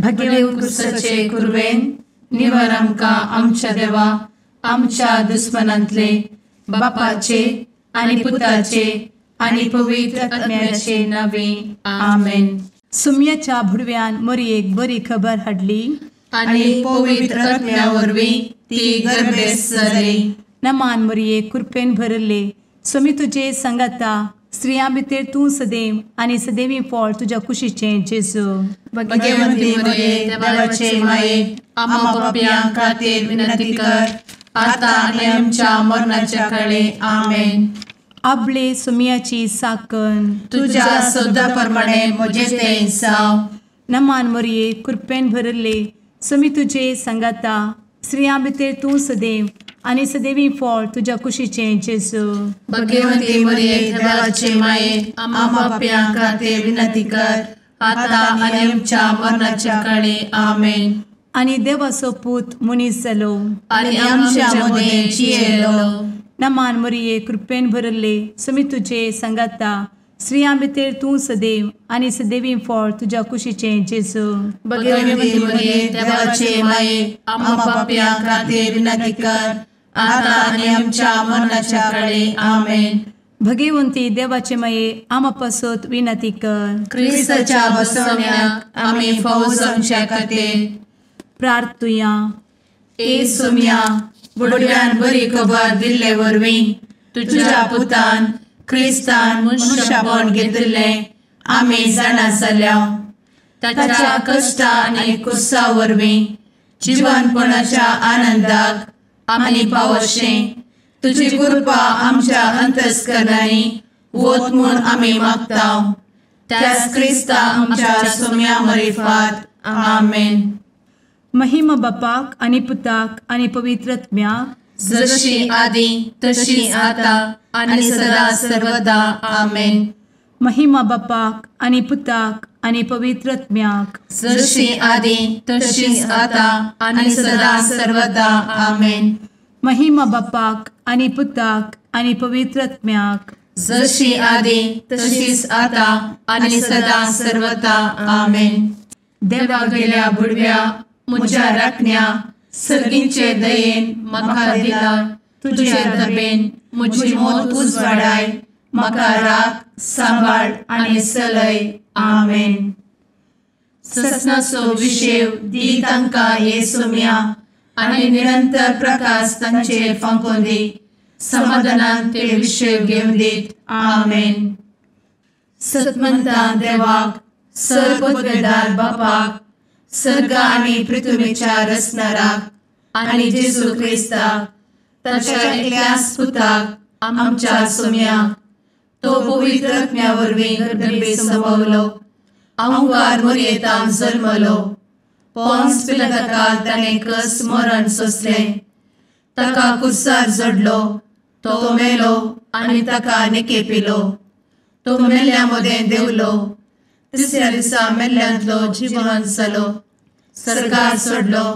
भगेवन कुर्साचे कुर्वेन निवार आमकां आमच्या देवा आमच्या दुस्मनांतले बापाचे आनी पुताचे आनी पवित्र आत्म्याचे नावे आमेन. सुम्याच्या भुडव्यान मरयेक बरी खबर हाडली आनी पवित्र आत्म्या वरवीं ती गर्भेस जाली. नमान मरयेक कृपेन भरले सुमी तुजे संगता स्त्रियां भितर तूं सदैव आनी सदैवी फळ तुज्या कुशीचें जेजू. भगवंती मरिये देवाचे माये आम्हा पाप्यां खातीर विनंती कर आता आनी आमच्या मरणाच्या काळी आमेन. आपले सुमयाची साकन तुझ्या सोदा प्रमाणे म्हजे तें जाव. नमान मरये कृपेन भरले सुमी तुजे संगता स्त्रियां भितर तूं सदैव आनी सदैवी फळ तुज्या कुशीचें जेजू. भगवंती मरिये देवाचे माये आम्हा पाप्यां खातीर विनंती कर आता आनी आमच्या मरणाच्या काळी आमेन. आनी देवाचो पूत मनीस जालो आनी आमच्या मदीं जियेलो. नमान मरये कृपेन भरले सुमी तुजे संगता स्त्रियां भितर तूं सदैव आनी सदैवी फळ तुज्या कुशीचें जेजू. भगवंती मरिये देवाचे माये आम्हा पाप्यां खातीर विनंती कर आता आनी आमच्या मरणाच्या काळी आमेन. भगवंती देवाचे माये आमा पासत विनंती कर. क्रिस्ताच्या बसवण्याक आमी फावो जावच्या खातीर प्रार्थुया. ए सुम्या बुडव्यान बरी खबर दिल्ले वरवीं तुज्या पुतान क्रिस्तान मनशापण घेतिल्लें आमी जाणा जाल्या. ताच्या कश्टा आनी कुर्सा वरवीं जिवनपणाच्या आनंदाक आमी पावशें तुजी कृपा आमच्या अंतस्करणांनी वत म्हूण आमी मागतांव. त्याच क्रिस्ता आमच्या सुम्या मरिफात आमेन. महिमा बापाक आनी पुताक आनी पवित्र आत्म्याक जशी आदी तशी आता आनी सदा सर्वदा आमेन. महिमा बापाक आनी पुताक आनी पवित्र आत्म्याक जशी आदी तशीच आता आनी सदा सर्वदा आमेन. महिमा बापाक आनी पुताक आनी पवित्र आत्म्याक जशी आदी तशीच आता आनी सदा सर्वदा आमेन. देवा गेल्या बुडव्या म्हज्या राखण्या सर्गींचे दयेन म्हाका दिला तुजे दबेन म्हजी मोत उजवाडाय म्हाका राख सांबाळ आनी चलय आमेन. ससनाचो विशेव दी तांकां हे सुम्या आनी निरंतर प्रकाश तांचेर फांकून दी. समाधानान ते विशेव घेवन दीत आमेन. सतमंता देवाक सर्वपदवेदार बापाक सर्ग आनी पृथ्वीच्या रचणाराक आनी जेजू क्रिस्ताक ताच्या एकल्याच पुताक आमच्या सुम्याक तो पवित्र आत्म्या वरवीं गर्भे संभवलो. अंगार मरयेंत जल्मलो. पोन्स पिलाताकाल ताणें कस मरण सोंसलें. ताका कुर्सार जडलो. तो मेलो आनी ताका निकेपिलो. तो मेल्ल्या मदें देंवलो. तिसऱ्या दिसा मेल्ल्यांतलो जिवंत जालो. सर्गार चडलो.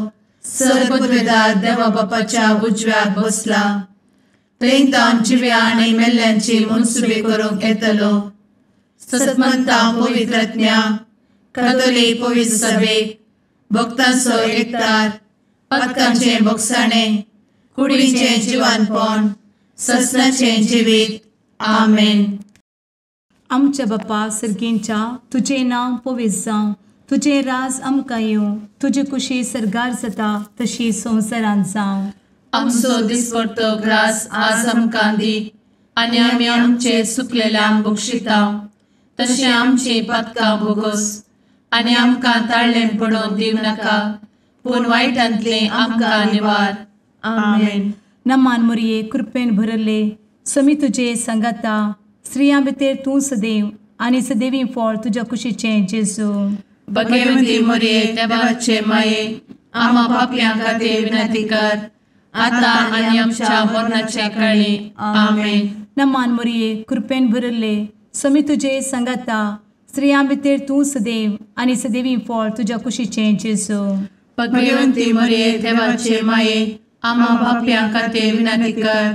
सर्वपदवेदार देवा बापाच्या उजव्याक बसला. थंय जिव्या आनी मेल्ल्यांची मनसुबी करूंक येतलो. सतमंता पवित्र आत्म्या कातोलीक पवित्र सभेक भक्तांचो एकठार पातकांचें भोगसाणें कुडीचें जिवनपण ससनाचें जिवीत आमेन. आमच्या बापा सर्गींच्या तुजें नांव पवित्र जावं. तुजें राज आमकां येवं. तुजी कुशी सर्गार जाता तशी संवसारांत जावं. आमचो दिसपडटो ग्रास आज आमकां दी आनी आमी आमचे चुकलेल्यांक बक्षितांव. तशें आमची पातकां भोगोस आनी आमकां ताळ्ळें पडोवन दिव नाका पूण वायटांतले आमकां निवार आमेन. नमान मरये कृपेन भरले समी तुजे संगता स्त्रियां भितर तूं सदैव आनी सदैवी फळ तुज्या कुशीचें जेजू. भगवंती मरिये देवाचे माये आम्हा पाप्यां खातीर विनंती कर आता आनी आमच्या मरणाच्या काळी आमेन. नमान मरये कृपेन भरले समी तुजे संगता स्त्रियां भितर तूं सदैव आनी सदैवी फळ तुज्या कुशीचें जेजू. भगवंती मरिये देवाचे माये आम्हा पाप्यां खातीर विनंती कर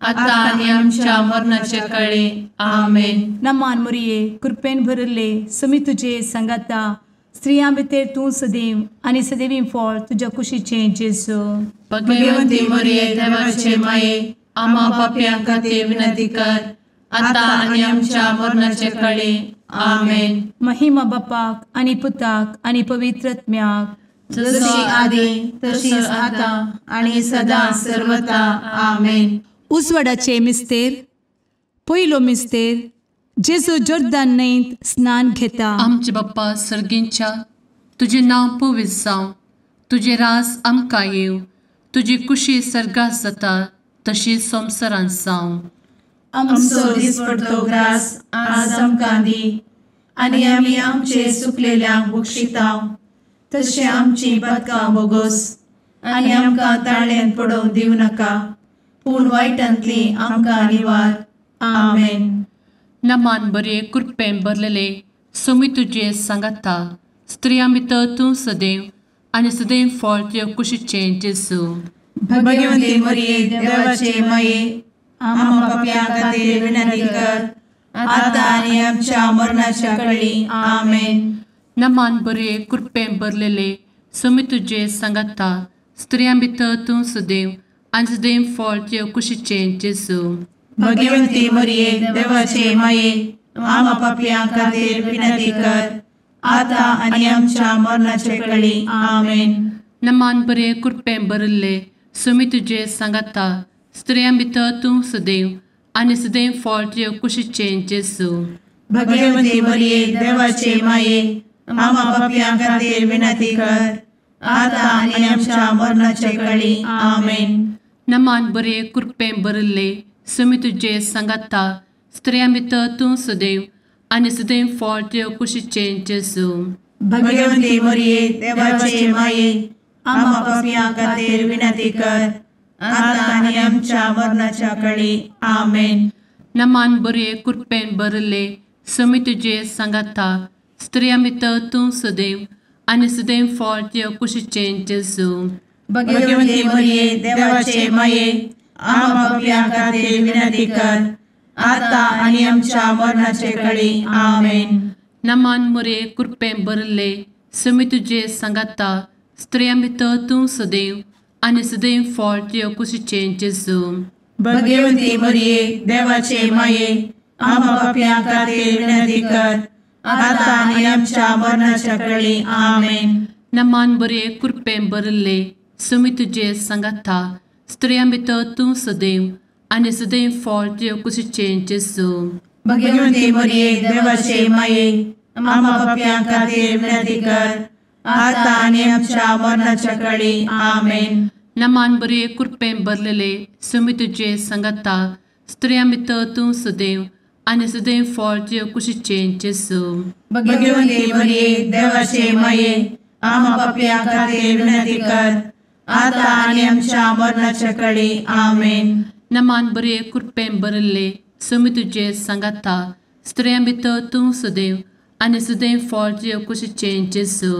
आता आनी आमच्या मरणाच्या काळी आमेन. नमान मरये कृपेन भरले समी तुजे संगता स्त्रियां भितर तूं सदैव आनी सदैवी फळ तुज्या कुशीचें जेजू. भगवंती मरिये देवाचे माये, आम्हा पाप्यां खातीर विनंती कर, आता आनी आमच्या मरणाचे काळी. आमेन. महिमा बापाक आनी पुताक आनी पवित्र आत्म्याक, जशी आदी तशीच आता आणि सदा सर्वदा. आमेन. उजवाडाचे मिस्तेर. पयलो मिस्तेर, जेजू जोर्दान न्हंयेंत स्नान घेता. आमचे बाप्पा सर्गींच्या, तुझे नांव पवित्र जावं, तुझे राज आमकां येवं, तुजी कुशी सर्गात जाता तशी संवसारांत जावं. आमचो दिसपडटो ग्रास आज आमकां दी, आनी आमी आमचे सुकलेल्यांक बक्षितांव, तशें आमची पातकां बोगोस आनी आमकां ताळ्यान पडोवंक दिवं नाका, पूण वायटांतली आमकां निवार. आमेन. नमान बरे कृपेन भरलेले सोमी तुजे सांगाता, स्त्रियां भितर तूं सदैव आनी सदैव फळ तुज्या कुशीचें जेजू. भगवंती मरिये देवाचे माये, आम्हा पाप्यां खातीर विनंती कर, आता आनी आमच्या मरणाच्या काळी. आमेन. नमान बरे कृपेन भरलेले सोमी तुजे सांगाता, स्त्रियां भितर तूं सदैव आनी सदैव फळ तुज्या कुशीचें जेजू. भगवंती मरिये देवाचे माये, आम्हा पाप्यां खातीर विनंती कर, आता आनी आमच्या मरणाचे काळी. आमेन. नमान बरे कृपेन भरले सोमी तुजे सांगाता, स्त्रियां भितर तूं सदैव आनी सदैव फळ तुज्या कुशीचें जेजू. भगवंती मरिये देवाचे माये, आम्हा पाप्यां खातीर विनंती कर, आता आनी आमच्या मरणाचे काळी. आमेन. नमान बरे कृपेन भरले सोमी तुजे सांगाता, स्त्रियां भितर तूं सदैव आनी सदैव फळ तुज्या कुशीचें जेजू. भगवंती मरिये देवाचे माये, आम्हा पाप्यां खातीर विनंती कर, आता आनी आमच्या मरणाच्या काळी. आमेन. नमान बरे कृपेन भरले सोमी तुजे सांगाता, स्त्रियां भितर तूं सदैव आनी सदैव फळ तुज्या कुशीचें जेजू. भगवंती मरिये देवाचे माये, आम्हा पाप्यां खातीर विनंती कर, आता आनी आमच्या मरणाचे काळी. आमेन. नमान बरे कृपेन भरले सोमी तुजे सांगाता, स्त्रियां भितर तूं सदैव आनी सदैव फळ तुज्या कुशीचें जेजू. भगवंती मरिये देवाचे माये, आम्हा पाप्यां खातीर विनंती कर, आता आनी आमच्या मरणाच्या काळी. आमेन. नमान बरे कृपेन भरले सोमी तुजे सांगाता, स्त्रियां भितर तूं सदैव आनी सदैव फळ तुज्या कुशीचें जेजू. भगवंती मरिये देवाचे माये, आम्हा पाप्यां खातीर विनंती कर, आता आनी आमच्या मरणाच्या काळी. आमेन. नमान बरे कृपेन भरलेले सोमी तुजे सांगाता, स्त्रियां भितर तूं सदैव आनी सदैव फळ तुज्या कुशीचें जेजू. भगवंती मरिये देवाचे माये, आम्हा पाप्यां खातीर विनंती कर, आता आनी आमच्या मरणाच्या काळी. आमेन. नमान बरे कृपेन भरले सोमी तुजे सांगाता, स्त्रियां भितर तूं सदैव आनी सदैव फळ तुज्या कुशीचें जेजू.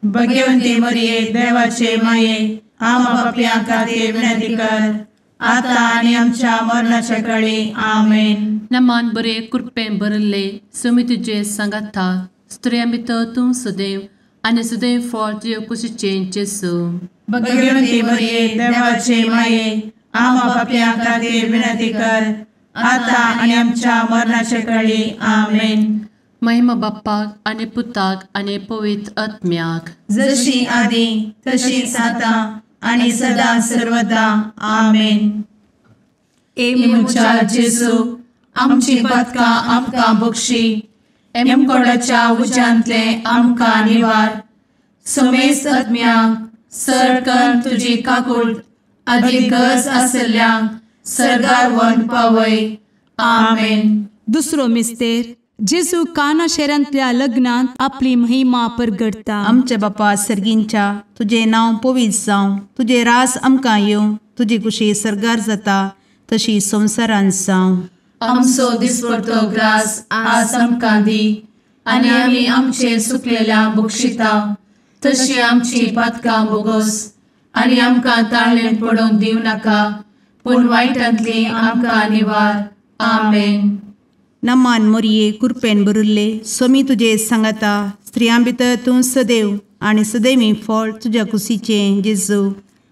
भगवंती मरिये देवाचे माये, आम्हा पाप्यां खातीर विनंती कर, आता आनी आमच्या मरणाच्या काळी. आमेन. नमान बरे कृपेन भरले सोमी तुजे सांगाता, स्त्रियां भितर तूं सदैव आनी सदैव फळ तुज्या कुशीचें जेजू. भगवंती मरिये देवाचे माये, आम्हा पाप्यां खातीर विनंती कर, आता आनी आमच्या मरणाच्या काळी. आमेन. महिमा बाप्पाक आनी पुताक आनी पवित्र आत्म्याक, जशी आदी तशीच आता आनी सदा सर्वदा. आमेन. ए मुचा जेजू, आमची पातकां आमकां बक्षी, एमकोडाच्या उज्यांतले आमकां निवार. समेस्त आत्म्यांक सरकन तुजी काकूट, आदी गरज आसल्ल्यांक सर्गार व्हरून पावय. आमेन. दुसरो मिस्तेर. जेजू काना शारांतल्या लग्नांत आपली महिमा परगटता. आमचे बापा सर्गींच्या, तुझे नांव पवित्र जावं, तुझे रास आमकां येवं, तुजी कुशी सर्गार जाता तशी संवसारांत जावं. आमचो दिसपडटो ग्रास आज आमकां दी, आनी आमी आमचे सुकलेल्यांक बक्षितांव, तशी आमची पातकां बोगोस आनी आमकां ताळ्यान पडोवंक दिवं नाका, पूण वायटांतली आमकां निवार. आमेन. नमान मरिये कृपेन भरुल्ले सोमी तुजे सांगाता, स्त्रियां भितर तूं सदैव आणि सदैवी फळ तुझ्या कुशीचें जेजू.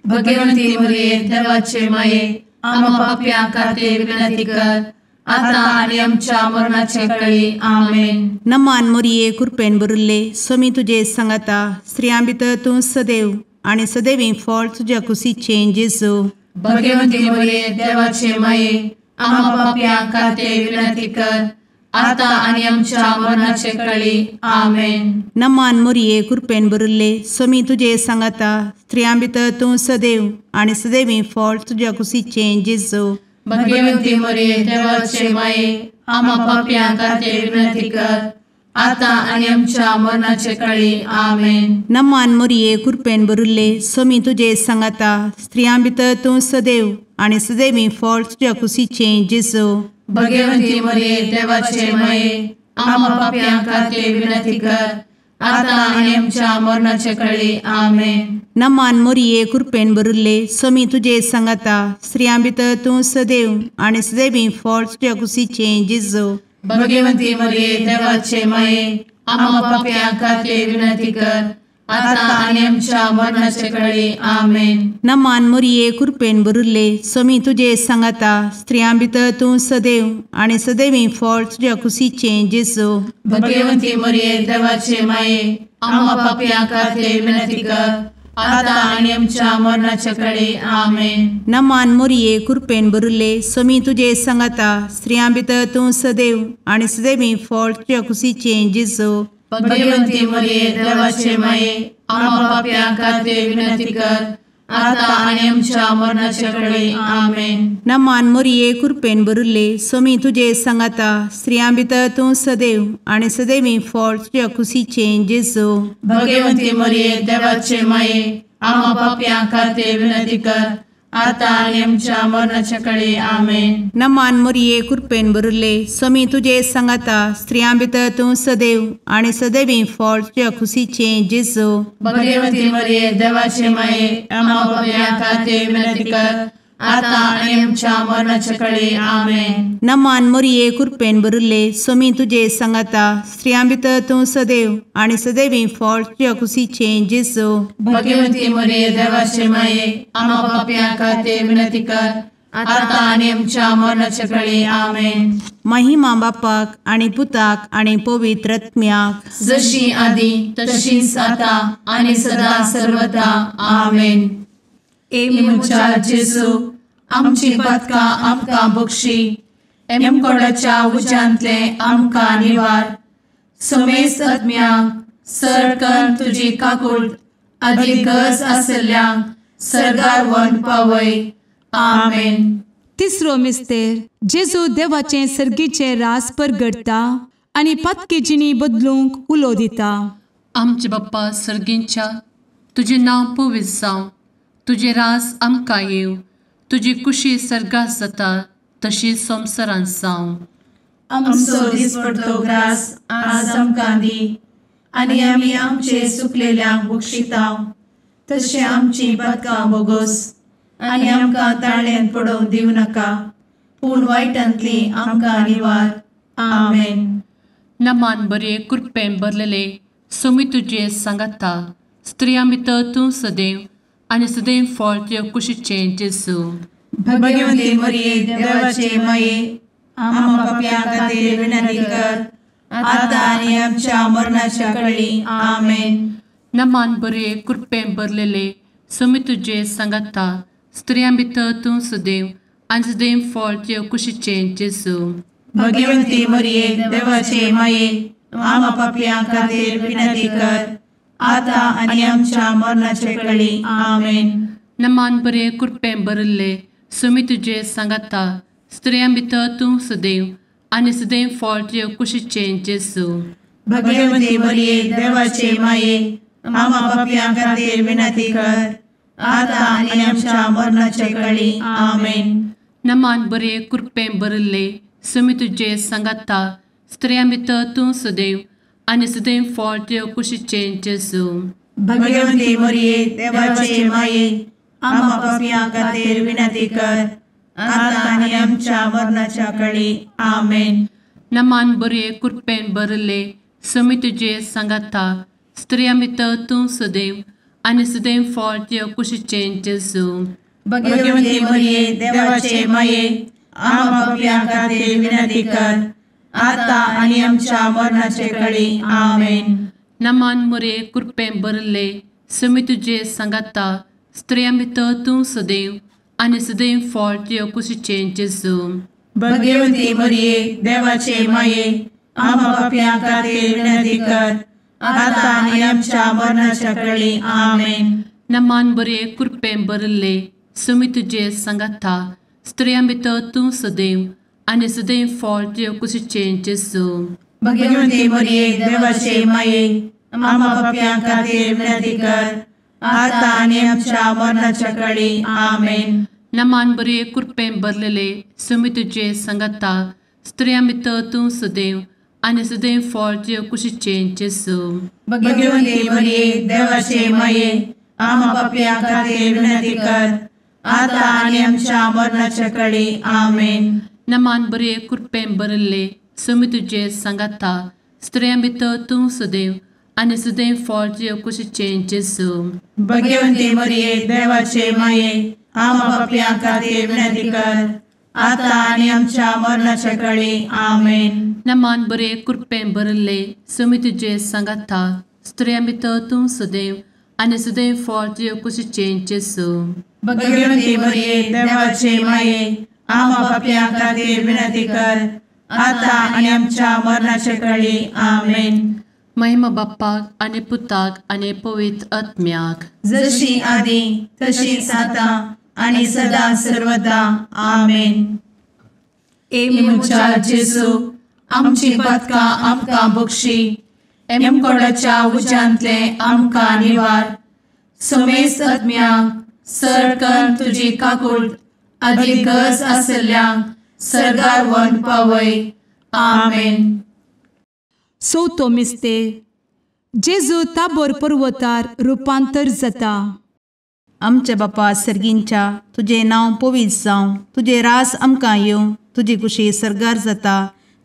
भगवंती मरिये देवाचे माये आम्हा पाप्यां खातीर विनंती कर आता आणि आमच्या मरणाचे काळी आमेन. नमान मोरये कृपेन भरिल्ले स्वामी तुजे सांगाता स्त्रियां भितर तूं सदैव आणि सदैवी फळ तुझ्या कुशीचें जेजू. भगवंती मरिये देवाचे माये आम्हा पाप्यां खातीर विनंती कर आता आणि आमच्या मरणाचे काळी आमेन. नमान मोरये कृपेन भरिल्ले स्वामी तुजे सांगाता स्त्रियां भितर तूं सदैव आणि सदैवी फळ तुझ्या कुशीचें जेजू. भगवंती मरिये देवाचे माये आम्हा पाप्यां खातीर विनंती कर आता आणि आमच्या मरणाचे काळी आमेन. नमान मोरये कृपेन भरिल्ले स्वामी तुजे सांगाता स्त्रियां भितर तूं सदैव आणि सदैवी फळ तुझ्या कुशीचें जेजू. भगवंती मरिये देवाचे माये आम्हा पाप्यां खातीर विनंती कर आता आणि आमच्या मरणाचे काळी आमेन. नमान मोरये कृपेन भरिल्ले स्वामी तुजे सांगाता स्त्रियां भितर तूं सदैव आणि सदैवी फळ तुझ्या कुशीचें जेजू. भगवंती मरिये देवाचे माये आम्हा पाप्यां खातीर विनंती कर आता आणि आमच्या मरणाचे काळी आमेन. नमान मोरये कृपेन भरिल्ले स्वामी तुजे सांगाता स्त्रियां भितर तूं सदैव आणि सदैवी फळ तुझ्या कुशीचें जेजू. भगवंती मरिये देवाचे माये आम्हा पाप्यां खातीर विनंती कर आता आणि आमच्या मरणाचे काळी आमेन. नमान मोरये कृपेन भरिल्ले स्वामी तुजे सांगाता स्त्रियां भितर तूं सदैव आणि सदैवी फळ तुझ्या कुशीचें जेजू. भगवंती मरिये देवाचे माये आम्हा पाप्यां खातीर विनंती कर आता आणि आमच्या मरणाचे काळी आमेन. नमान मोरये कृपेन भरिल्ले स्वामी तुजे सांगाता स्त्रियां भितर तूं सदैव आणि सदैवी फळ तुझ्या कुशीचें जेजू. भगवंती मरिये देवाचे माये आम्हा पाप्यां खातीर विनंती कर आता आणि आमच्या मरणाचे काळी आमेन. नमान मोरये कृपेन भरिल्ले स्वामी तुजे सांगाता स्त्रियां भितर तूं सदैव आणि सदैवी फळ तुझ्या कुशीचें जेजू. भगवंती मरिये देवाचे माये आम्हा पाप्यां खातीर विनंती कर आता आणि आमच्या मरणाचे काळी आमेन. नमान मोरये कृपेन भरिल्ले स्वामी तुजे सांगाता स्त्रियां भितर तूं सदैव आणि सदैवी फळ तुझ्या कुशीचें जेजू. भगवंती मरिये देवाचे माये आम्हा पाप्यां खातीर विनंती कर आता आणि आमच्या मरणाचे काळी आमेन. महिमा बापाक आणि पुताक आणि पवित्र आत्म्याक जशी आधी तशीच आता आणि सदा सर्वदा आमेन. मुचा जेजू आमची पदकां आमकां बक्षी एमकोडाच्या उज्यांतले आमकां निवार. समेस्त आत्म्यांक सरकन तुजी काकूट अधिक गरज आसल्ल्यांक सरगार व्हरून पावय. आमेन. तिसरो मिस्तेर जेजू देवाचें सर्गीचें रास परगडटा आनी पातकी जिणी बदलूंक उलो दिता. आमचे बाप्पा सर्गींच्या तुजें नांव पवित्र जावं, तुजें रास आमकां येव, तुजी कुशी सर्गास जाता तशीच संवसारांत जावं. आमचो दिसपडटो ग्रास आज आमकां दी आनी आमी आमचे चुकलेल्यांक बक्षितांव तशें आमची पदकां बोगोस आनी आमकां ताळ्यान पडोवंक दिवं नाका पूण वायटांतली आमकां निवार. आमेन. नमान बरे कृपेन भरलेले सोमी तुजे सांगाता स्त्रियां भितर तूं सदैव आनी सदैव फळ तुज्या कुशीचें जेजू. भगवंती मरिये देवाचे माये आम्हा पाप्यां खातीर विनंती कर आता आनी आमच्या मरणाच्या काळी. आमेन. नमान बरे कृपेन भरलेले सोमी तुजे सांगाता स्त्रियां भितर तूं सदैव आनी सदैव फळ तुज्या कुशीचें जेजू. भगवंती मरिये देवाचे माये आम्हा पाप्यां खातीर विनंती कर आता आनी आमच्या मरणाचे काळी. आमेन. नमान बरे कृपेन भरले सोमी तुजे सांगाता स्त्रियां भितर तूं सदैव आनी सदैव फळ तुज्या कुशीचें जेजू. भगवंती मरिये देवाचे माये आम्हा पाप्यां खातीर विनंती कर आता आनी आमच्या मरणाचे काळी. आमेन. नमान बरे कृपेन भरले सोमी तुजे सांगाता स्त्रियां भितर तूं सदैव आनी सदैव फळ तुज्या कुशीचें जेजू. भगवंती मरिये देवाचे माये आम्हा पाप्यां खातीर विनंती कर आता आनी आमच्या मरणाच्या काळी. आमेन. नमान बरे कृपेन भरले सुमी तुझे सांगाता स्त्रियां भितर तूं सदैव आनी सदैव फळ तुझ्या कुशीचें जेजू भगवंती मरिये देवाचे माये आम्हा पापियां खातीर विनंती कर आता आणि आमच्या मरणाचे काळी आमेन. नमान मोरे कृपें भरले सुमी तुझे सांगाता स्त्रियां भितर तूं सदैव आनी सदैव फळ तुझ्या कुशीचें जेजू भगवंती मरिये देवाचे माये आम्हा पापियां खातीर विनंती कर आता आणि आमच्या मरणाच्या काळी आमेन. नमान बरे कृपें भरले सुमी तुझे सांगाता स्त्रियां भितर तूं सदैव आनी सदैव फळ तुझ्या कुशीचें जेजू भगवंती मरिये देवाचे माये आम्हा पापियां खातीर विनंती कर आता आणि आमच्या मरणाच्या काळी आमेन. नमान बरे कृपें भरलेले सुमी तुझे सांगाता स्त्रियां भितर तूं सदैव आनी सदैव फळ तुझ्या कुशीचें जेजू भगवंती मरिये देवाचे माये आम्हा पापियां खातीर विनंती कर आता आणि आमच्या मरणाच्या काळी आमेन. नमान बरे कृपें भरले सुमी तुझे सांगाता स्त्रियां भितर तूं सदैव आनी सदैव फळ तुझ्या कुशीचें जेजू भगवंती मरिये देवाचे माये आम्हा पापियां खातीर विनंती कर आता आणि आमच्या मरणाच्या काळी आमेन. नमान बरे कृपें भरले सुमी तुझे सांगाता स्त्रियां भितर तूं सदैव आनी सदैव फळ तुझ्या कुशीचें जेजू भगवंती मरिये देवाचे माये आम्हा पापियां खातीर विनंती कर आता आणि आमच्या मरणाच्या काळी आमेन. महिमा बाप्पाक आनी पुताक आनी पवित्र आत्म्याक जशी आदी तशीच आता आणि सदा सर्वदा आमेन. मुचा जेजू आमची पदकां आमकां बक्षी एमकोडाच्या उज्यांतले आमकां निवार समेस्त आत्म्यांक सरकन तुजी काकूट अधिक गरज आसल्यांक सरगार व्हरून पावय. आमेन. चवथो मिस्तेर जेजू ताबोर पर्वतार रुपांतर जाता. आमच्या बापा सर्गींच्या तुझे नांव पवित्र जावं, तुझे रास आमकां येवं, तुजी कुशी सरगार जाता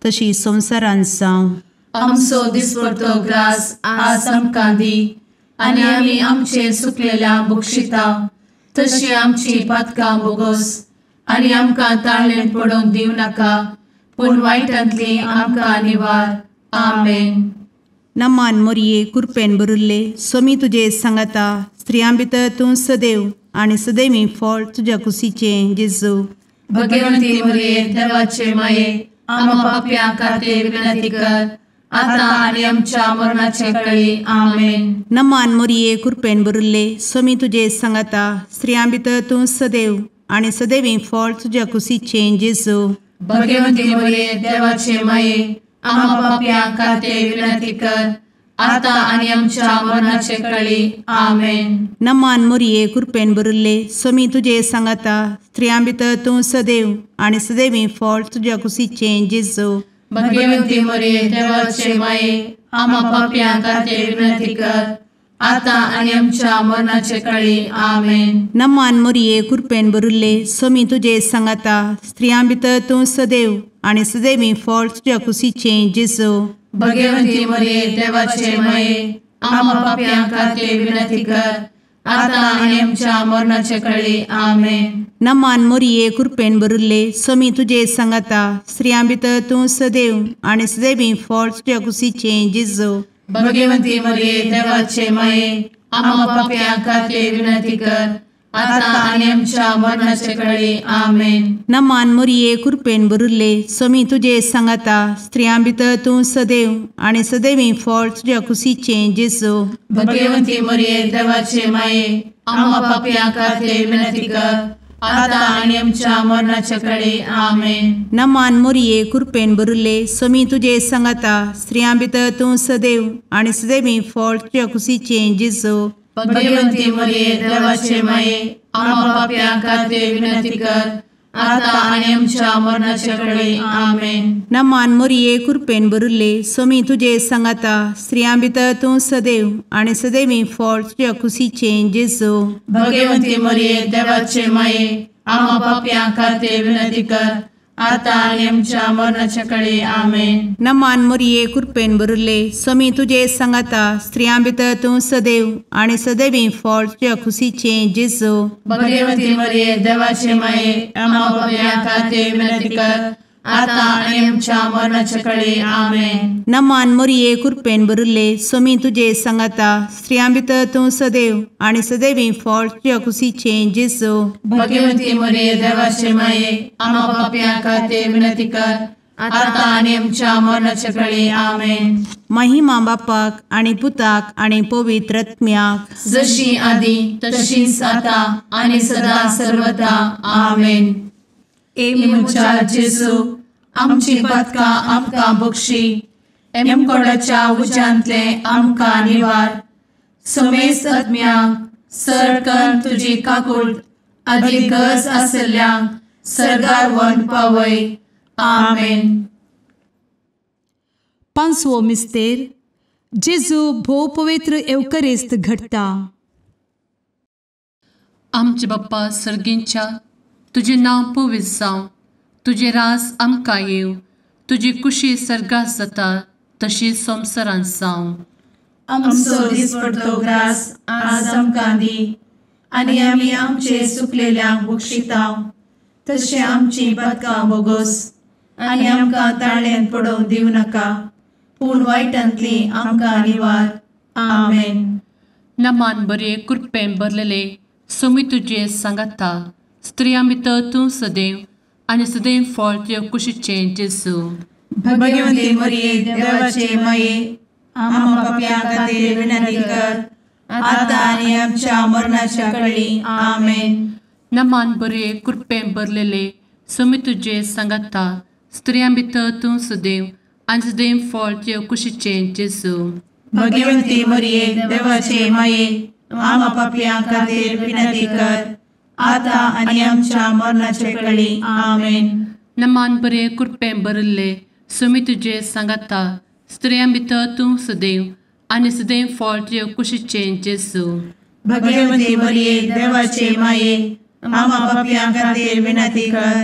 तशी संवसारांत जावं. आमचो दिसपडटो ग्रास आज आमकां दी आनी आमी आमचे सुकलेल्यांक बक्षिता तशी आमची पातकां बोगोस आनी आमकां ताळ्ळेन पडोवंक दिवं नाका पूण वायटांतली आमकां निवार. आमेन. नमान मोरये कृपेन भरिल्ले सोमी तुजे सांगाता स्त्रियां भितर तूं सदैव आनी सदैवी फळ तुज्या कुशीचें जेजू भगवंती मरिये देवाचे माये आम्हा पापियां खातीर विनंती कर आता आनी आमच्या मरणाचे काळी. आमेन. नमान मोरये कृपेन भरिल्ले सोमी तुजे सांगाता स्त्रियां भितर तूं सदैव आनी सदैवी फळ तुज्या कुशीचें जेजू भगवंती मरिये देवाचे माये आम्हा पापियां खातीर विनंती कर आता आनी आमच्या मरणाचे काळी. आमेन. नमान मोरये कृपेन भरिल्ले सोमी तुजे सांगाता स्त्रियां भितर तूं सदैव आनी सदैवी फळ तुज्या कुशीचें जेजू भगवंती मरिये देवाचे माये आम्हा पापियां खातीर विनंती कर आता आनी आमच्या मरणाचे काळी. आमेन. नमान मोरये कृपेन भरिल्ले सोमी तुजे सांगाता स्त्रियां भितर तूं सदैव आनी सदैवी फळ तुज्या कुशीचें जेजू भगवंती मरिये देवाचे माये आम्हा पापियां खातीर विनंती कर आता आनी आमच्या मरणाचे काळी. आमेन. नमान मोरये कृपेन भरिल्ले सोमी तुजे सांगाता स्त्रियां भितर तूं सदैव आनी सदैवी फळ तुज्या कुशीचें जेजू भगवंती मरिये देवाचे माये आम्हा पापियां खातीर विनंती कर आता आनी आमच्या मरणाचे काळी. आमेन. नमान मोरये कृपेन भरिल्ले सोमी तुजे सांगाता स्त्रियां भितर तूं सदैव आनी सदैवी फळ तुज्या कुशीचें जेजू भगवंती मरिये देवाचे माये आम्हा पापियां खातीर विनंती कर आता आनी आमच्या मरणाचे काळी. आमेन. नमान मोरये कृपेन भरिल्ले सोमी तुजे सांगाता स्त्रियां भितर तूं सदैव आनी सदैवी फळ तुज्या कुशीचें जेजू भगवंती मरिये देवाचे माये आम्हा पापियां खातीर विनंती कर आता आनी आमच्या मरणाचे काळी. आमेन. नमान मोरये कृपेन भरिल्ले सोमी तुजे सांगाता स्त्रियां भितर तूं सदैव आनी सदैवी फळ तुज्या कुशीचें जेजू भगवंती मरिये देवाचे माये आम्हा पापियां खातीर विनंती कर आता आणि आमच्या मरणाच्या काळी आमेन. नमान मोरये कृपेन बरुले स्वामी तुझे सांगाता स्त्रियां भितर तूं सदैव आणि सदैवी फळ तुझ्या खुशीचे जेजू. भगवती मरिये देवाचे माये आम्हा पापियां खातीर विनंती कर, आता आणि आमच्या मरणाच्या काळी आमेन. नमान मोरये कृपेन बरुले स्वामी तुझे सांगाता स्त्रियां भितर तूं सदैव आणि सदैवी फळ तुझ्या खुशीचे जेजू. भगवती मरिये देवाचे माये आम्हा पापियां खातीर विनंती कर, आता आणि आमच्या मरणाच्या काळी आमेन. महिमा बापाक आणि पुताक आणि पवित्र आत्म्याक, जशी आधी तशीच आता आणि सदा सर्वदा आमेन. ए मुचा जेजू आमची पदकां आमकां बक्षी, एमकोडाच्या उज्यांतले आमकां निवार. समेस्त आत्म्यांक सरकन तुजी काकूट अधिक गरज आसल्ल्यांक सर्गार व्हरून पावय. आमेन. पांचवो मिस्तेर जेजू भोव पवित्र एवकरेस्त घडटा. आमचे बाप्पा सर्गींच्या तुझे नाव पवित्र जावं, तुझे राज आमकां येव, तुजी कुशी सर्गात जाता तशी संवसारांत जावं. आमचो दिसपडटो ग्रास आज आमकां दी, आनी आमी आमचे सुकलेल्यांक बक्षिताव. तशें आमची पदकां बोगोस आनी आमकां ताळ्यान पडोवंक दिवं नाका, पूण वायटांतली आमकां निवार. आमेन. नमान बरे कृपेन भरलेले स्वामी तुझे सांगाता स्त्रियां भितर तूं सदैव आणि सदैव फळ तुझ्या कुशीचे जेजू. भगवती मरिये देवाचे माये आम्हा पापियां खातीर विनंती कर, आता आनी आमच्या मरणाच्या काळी आमेन. नमान बरे कृपेन भरलेले स्वामी तुझे सांगाता स्त्रियां भितर तूं सदैव आणि सदैव फळ तुझ्या कुशीचे जेजू. भगवती मरिये देवाचे माये आम्हा पापियां खातीर विनंती कर, आता आनी आमच्या मरणाच्या काळी आमेन. नमान बरे कृपेन भरले स्वामी तुझे सांगाता स्त्रियां भितर तूं सदैव आणि सदैव फळ तुझ्या कुशीचे जेजू. भगवती मरिये देवाचे माये आम्हा पापियां खातीर विनंती कर,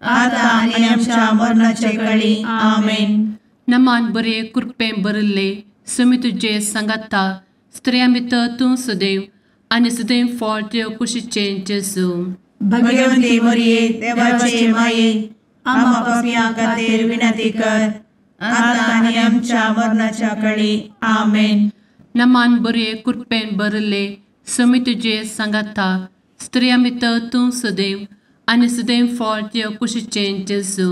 आता आनी आमच्या मरणाच्या काळी आमेन. नमान बरे कृपेन भरले स्वामी तुझे सांगाता स्त्रियां भितर तूं सदैव आणि सदैव फळ तुझ्या कुशीचे जेजू. भगवती मरिये देवाचे माये आम्हा पापियां खातीर विनंती कर, आता आनी आमच्या मरणाच्या काळी आमेन. नमान बरे कृपेन भरले स्वामी तुझे सांगाता स्त्रियां भितर तूं सदैव आणि सदैव फळ तुझ्या कुशीचे जेजू.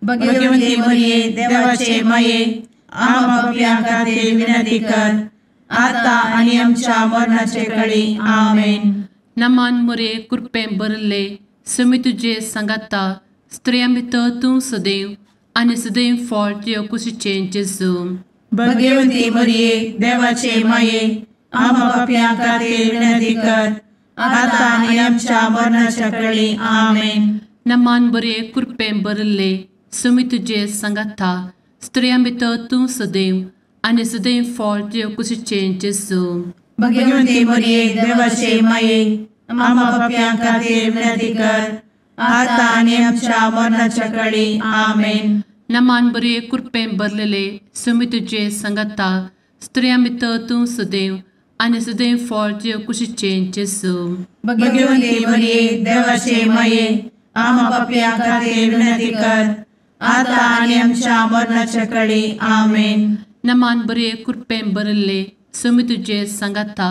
भगवती मरिये देवाचे माये आम्हा पापियां खातीर विनंती कर, आता आनी आमच्या मरणाच्या काळी आमेन. नमान बरे कृपेन भरले स्वामी तुझे सांगाता स्त्रियां भितर तूं सदैव आणि सदैव फळ तुझ्या कुशीचे जेजू. भगवती मरिये देवाचे माये आम्हा पापियां खातीर विनंती कर, आता आनी आमच्या मरणाच्या काळी आमेन. नमान बरे कृपेन भरले स्वामी तुझे सांगाता स्त्रियां भितर तूं सदैव आणि सदैव फळ तुझ्या कुशीचे जेजू. भगवती मरिये देवाचे माये आम्हा पापियां खातीर विनंती कर, आता आनी आमच्या मरणाच्या काळी आमेन. नमान बरे कृपेन भरलेले स्वामी तुझे सांगाता स्त्रियां भितर तूं सदैव आणि सदैव फळ तुझ्या कुशीचे जेजू. भगवती मरिये देवाचे माये आम्हा पापियां खातीर विनंती कर, आता आनी आमच्या मरणाच्या काळी आमेन. नमान बरे कृपेन भरले स्वामी तुझे सांगाता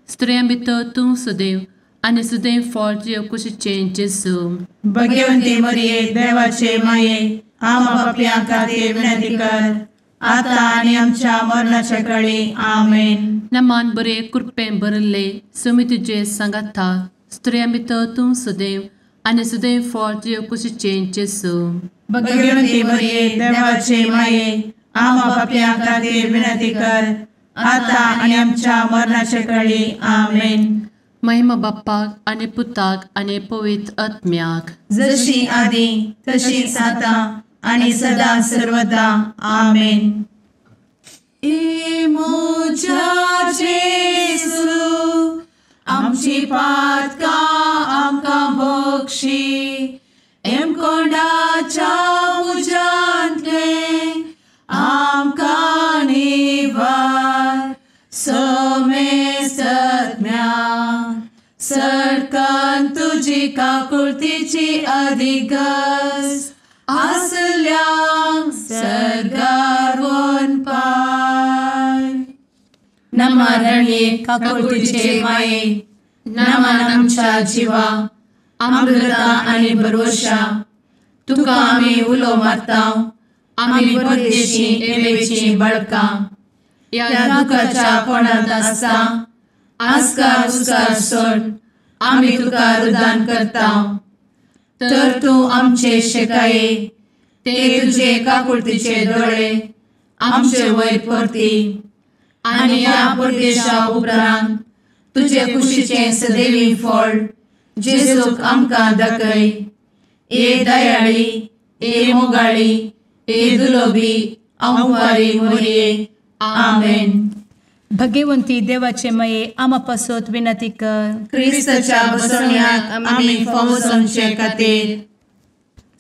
स्त्रियां भितर तूं सदैव आणि सदैव फळ तुझ्या कुशीचे जेजू. भगवती मरिये देवाचे माये आम्हा पापियां खातीर विनंती कर, आता आनी आमच्या मरणाच्या काळी आमेन. नमान बरे कृपेन भरले स्वामी तुझे सांगाता स्त्रियां भितर तूं सदैव आणि सदैव फळ तुझ्या कुशीचे जेजू. भगवती मरिये देवाचे माये आम्हा पापियां खातीर विनंती कर, आता आनी आमच्या मरणाच्या काळी आमेन. महिमा बाप्पाक आणि पुताक आणि पवित्र आत्म्याक, जशी आधी तशीच आता आणि सदा सर्वदा आमेन. ए मोजा जेसू आमची पातकां आमकां Bakshi, M कोंडाच्या काकुळतीची अधिगस आसल्यां Sargar one pi नमारणे काकुळतीचे माये नमान आमच्या जिवा अमृता आनी भरवशा तुका आमी उलो मारता आमी परदेशी येवेची बळकां या दुखाच्या कोणात आसता आस्कार उस्कार सोड आमी तुका रुदान करता तर तूं आमचे शेकाये ते तुझे काकुळतीचे दोळे आमचे वयर परती आनी या परदेशा उपरांत तुझे कुशीचे सदैवी फळ जेजूक आमकां दाखय ए दयाळी ए मोगाळी ए दुलोबी अंवारी मोरये आमेन. भगवंती देवाचे मये आमा पासत विनंती कर. क्रिस्ताच्या बसवण्याक आमी फावो समचे खातीर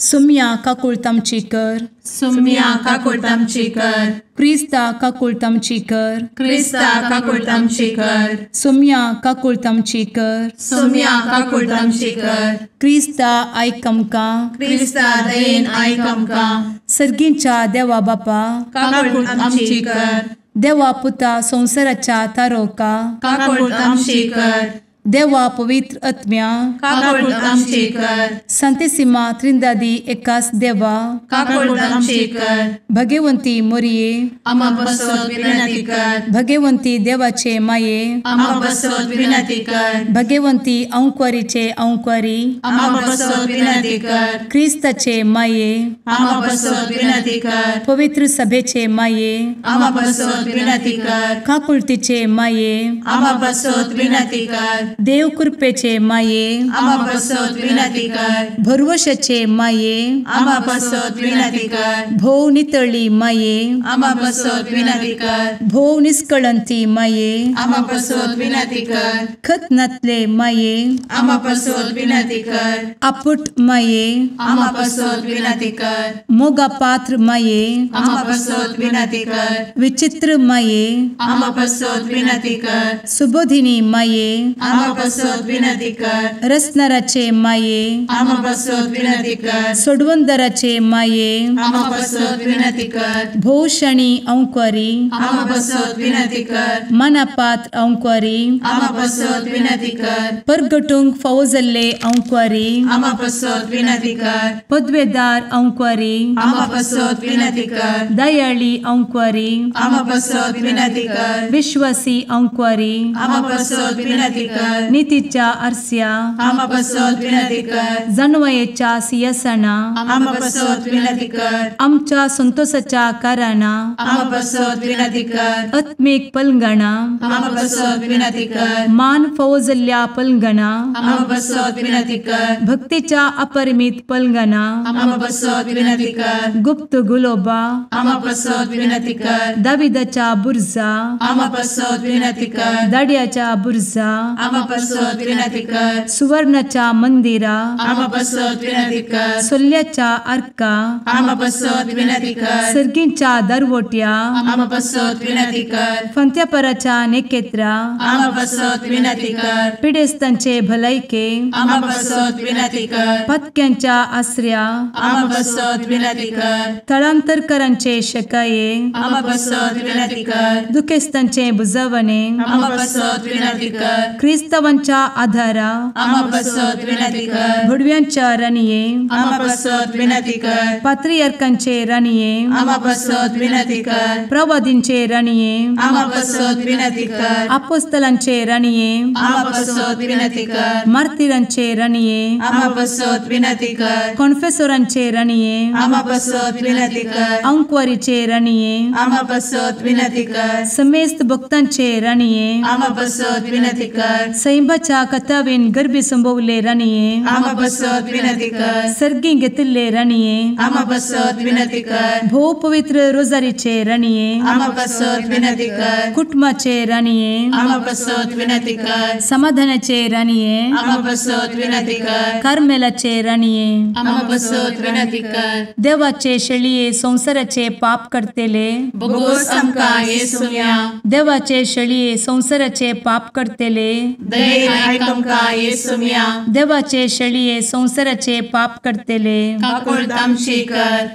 सुम्या काकुळतामची कर. सुम्या काकुळतामची कर. क्रिस्ता काकुळतामची कर. क्रिस्ता काकुळतामची कर. सुम्या काकुळतामची कर. सुम्या काकुळतामची कर. क्रिस्ता आयक आमकां. क्रिस्ता दयेन आयक आमकां. सर्गींच्या देवा बापा काकुळतामची कर. देवा पुता संसाराच्या तारोका काकुळतामची कर. देवा पवित्र आत्म्या काकुळतामची कर. सांतेसिमा त्रिंदादी एकाच देवा काकुळतामची कर. भगवंती मोरये आमा बसवत विनंती कर. भगवंती देवाचे माये आमा बसवत विनंती कर. भगवंती अंक्वारीचे अंक्वारी आमा बसवत विनंती कर. क्रिस्ताचे माये आमा बसवत विनंती कर. पवित्र सभेचे माये आमा बसवत विनंती कर. काकुळतीचे माये आमा बसवत विनंती कर. देव कृपेचे माये आमा बसवत विनंती कर. भरवशाचे माये आमा बसवत विनंती कर. भोव नितळी माये आमा बसवत विनंती कर. भोव निष्कळंती माये आमा बसवत विनंती कर. खतनातले माये आमा बसवत विनंती कर. आपुट माये आमा बसवत विनंती कर. मोगा पात्र माये आमा बसवत विनंती कर. विचित्र माये आमा बसवत विनंती कर. सुबोधिनी माये आमा बसवत विनंती कर. रसनाराचे माये आमा बसवत विनंती कर. सोडवंदराचे माये आमा बसवत विनंती कर. भोवशणी अंक्वारी आमा बसवत विनंती कर. मनापात्र अंक्वारी आमा बसवत विनंती कर. परगटूंक फावो जाल्ले अंक्वारी आमा बसवत विनंती कर. पदवेदार अंक्वारी आमा बसवत विनंती कर. दयाळी अंक्वारी आमा बसवत विनंती कर. विश्वासी अंक्वारी आमा बसवत विनंती कर. नीतीच्या आरस्या आमा बसवत विनंती कर. जाणवायेच्या सिंहासना आमा बसवत विनंती कर. आमच्या संतोषाच्या काराना आमा बसवत विनंती कर. आत्मिक पलंगणा आमा बसवत विनंती कर. मान फावो जाल्ल्या पलंगणा आमा बसवत विनंती कर. भक्तीच्या अपरिमित पलंगणा आमा बसवत विनंती कर. गुप्त गुलोबा आमा बसवत विनंती कर. दाविदाच्या बुरजा आमा बसवत विनंती कर. दाड्याच्या बुरजा आमा बसवत विनंती कर. सुवर्णाच्या मंदिरा आमा बसवत विनंती कर. सोल्ल्याच्या अर्का आमा बसवत विनंती कर. सर्गींच्या दरवोट्या आमा बसवत विनंती कर. फंत्यापराच्या नेकेत्रा आमा बसवत विनंती कर. पिडेस्तांचे भलायके आमा बसवत विनंती कर. पत्क्यांच्या आसऱ्या आमा बसवत विनंती कर. तळांतरकरांचे शेकाये आमा बसवत विनंती कर. दुखेस्तांचे बुजावणे आमा बसवत विनंती कर. क्रिस्तवांच्या आधारा आमा बसवत विनंती कर. भडव्यांच्या राणीये आमा बसवत विनंती कर. पात्रियार्कांचे राणीये आमा बसवत विनंती कर. प्रवादींचे राणीये आमा बसवत विनंती कर. अपोस्तलांचे राणीये आमा बसवत विनंती कर. मार्तिरांचे राणीये आमा बसवत विनंती कर. कॉन्फेसोरांचे राणीये आमा बसवत विनंती कर. अंक्वारीचे राणीये आमा बसवत विनंती कर. समेस्त भक्तांचे राणीये आमा बसवत विनंती कर. सैंबाच्या कथावेन गर्भी संभवले राणीये आमा बसवत विनंती कर. सर्गी घेतले राणीये आमा बसवत विनंती कर. भोव पवित्र रोजारीचे राणीये आमा बसवत विनंती कर. कुटुंबाचे राणीये आमा बसवत विनंती कर. समाधानाचे राणीये आमा बसवत विनंती कर. कार्मेलाचे राणीये आमा बसवत विनंती कर. देवाचे शेळिये संसाराचे पाप करतेले बगोस आमकां येसुया. देवाचे शेळिये संसाराचे पाप करतेले दये आयक आमकां येसू मिया देवाचे शेळये संवसाराचे पाप करतेले काकूळ आमची कर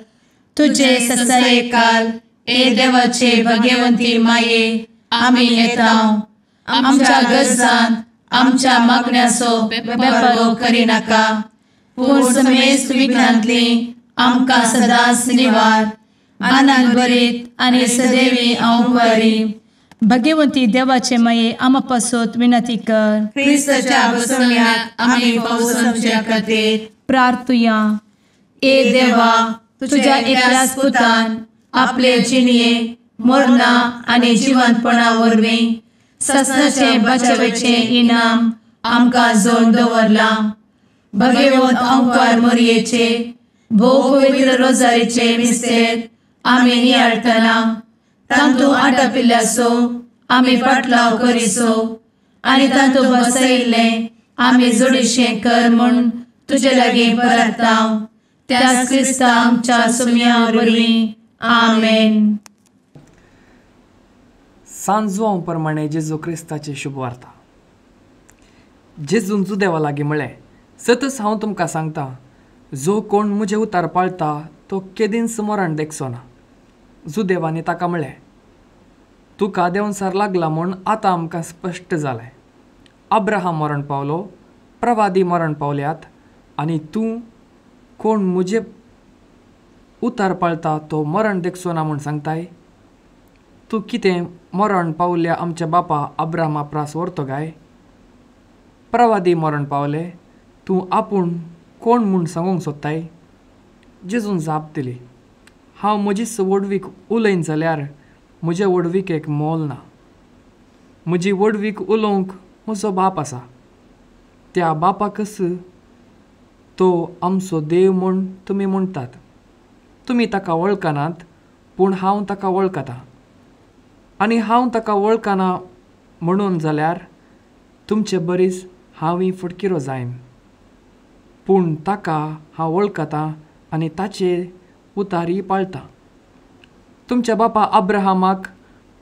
तुझे ससाये काल ए देवाचे भगवंती माये आमी येता आमच्या गरजांत आमच्या मागण्याचो बेपारो करी नाका पूण समेस्त विघ्नांतली आमकां सदांच निवार आनंद बरीत आनी सदैवी अंकुरी भगवंती देवाचे माये आमा पासत विनंती कर क्रिस्ताच्या बसवण्यात आमी पावस आमच्या खातीर प्रार्थुया ए देवा तुझ्या एकल्याच पुतान आपले जिणये मरणा आनी जिवंतपणा वरवीं ससनाचे बचावेचे इनाम आमकां जोड दवरला भगवंत अंकार मोरयेचे भोव पवित्र रोजारीचे मिस्तेर आमी नियाळटना तांतू आटापिल्ल्यासो आमी पाटलाव करिसो आनी तांतू बसयिल्ले आमी जोडिशें कर म्हूण तुजे लागीं परतांव त्याच क्रिस्ता आमच्या सुम्या वरवीं आमेन. सांजवां प्रमाणे जेजू क्रिस्ताची शुभवार्ता. जेजून जुदेवा लागीं म्हळें, सतत हांव तुमकां सांगता, जो कोण म्हजे उतार पाळटा तो केदींच मरण देखचो ना. जुदेवानी ताका म्हळें, तुका देंवचार लागला म्हूण आतां आमकां स्पश्ट जालें. अब्राहम मरण पावलो, प्रवादी मरण पावल्यात, आनी तूं कोण म्हजे उतार पाळटा तो मरण देखचो ना म्हूण सांगताय. तूं कितें मरण पावल्या आमच्या बापा अब्राहमा प्रास व्हरतो काय? प्रवादी मरण पावले, तूं आपूण कोण म्हूण सांगूंक सोदताय? जेजून जाप दिली, हांव म्हजीच वडवीक उलयन जाल्यार म्हज्या वडवीकेक मोल ना. म्हजी वडवीक उलोवंक म्हजो बाप आसा. त्या बापाकच तो आमचो देव म्हूण तुमी म्हणटात. तुमी ताका वळखनात, पूण हांव ताका वळखतां. आनी हांव ताका वळखना म्हणून जाल्यार तुमचे बरीच हांवूय फटकिरो जायन. पूण ताका हांव वळखतां आनी ताचे उतारी पाळटां. तुमच्या बापा अब्राहमाक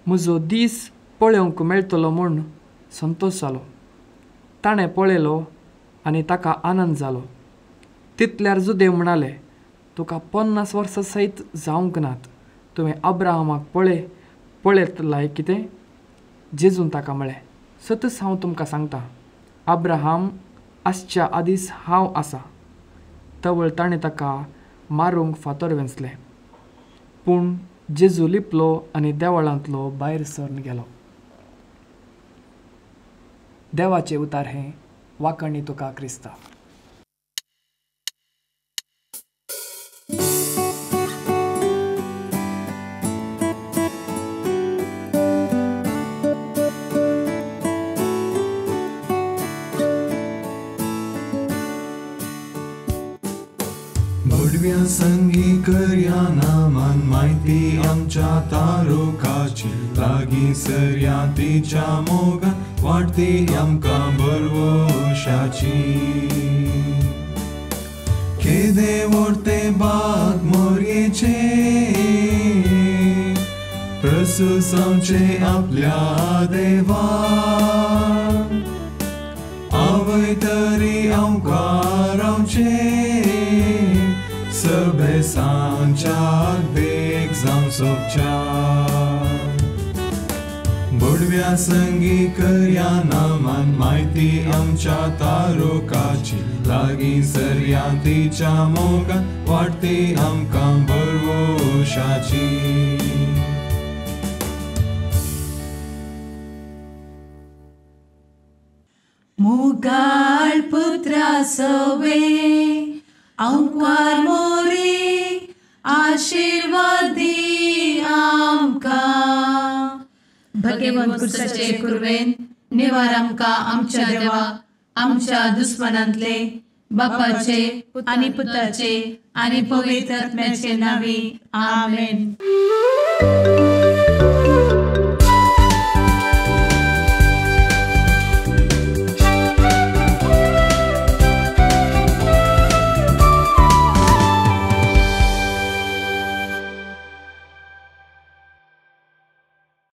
म्हजो दीस पळोवंक मेळटलो म्हूण संतोश जालो. ताणें पळयलो आनी ताका आनंद जालो. तितल्यार जुदेव म्हणाले, तुका 50 वर्सां सयत जावंक नात. तुवें अब्राहमाक पळयतलाय कितें? जेजून ताका म्हळें, सतत हांव तुमकां सांगतां, अब्राहम आसच्या आदींच हांव आसां. तवळ ताणें ताका मारूंक फातर वेंचले. पूण जेजू लिपलो आनी देवळांतलो भायर सरून गेलो. देवाचें उतार हें वाकणी तुका क्रिस्ता. भडव्या संगी करया नामान माहिती आमच्या तारोकाची लागीं सरया तिच्या मोगान वाटती आमकां बरवशाची. केदे व्हरते बाग मोरयेचे प्रसूस आमचे आपल्या देवा. आवय तरी आमकां रावचे सबे सांच्याक देख जावं सोबच्या. बडव्या संगी करया नामान माहिती आमच्या तारोकाची लागीं सरया तिच्या मोगान वाटती आमकां बरवशाची. मुगाळ पुत्रा सवे अंकार मोरी आशीर्वाद दी आमकां. भगवंत क्रुसाचे कुरवेन निवार आमकां आमच्या देवा आमच्या दुस्मनांतले बापाचे आनी पुताचे आनी पवित्र आत्म्याचे नांवी आमेन.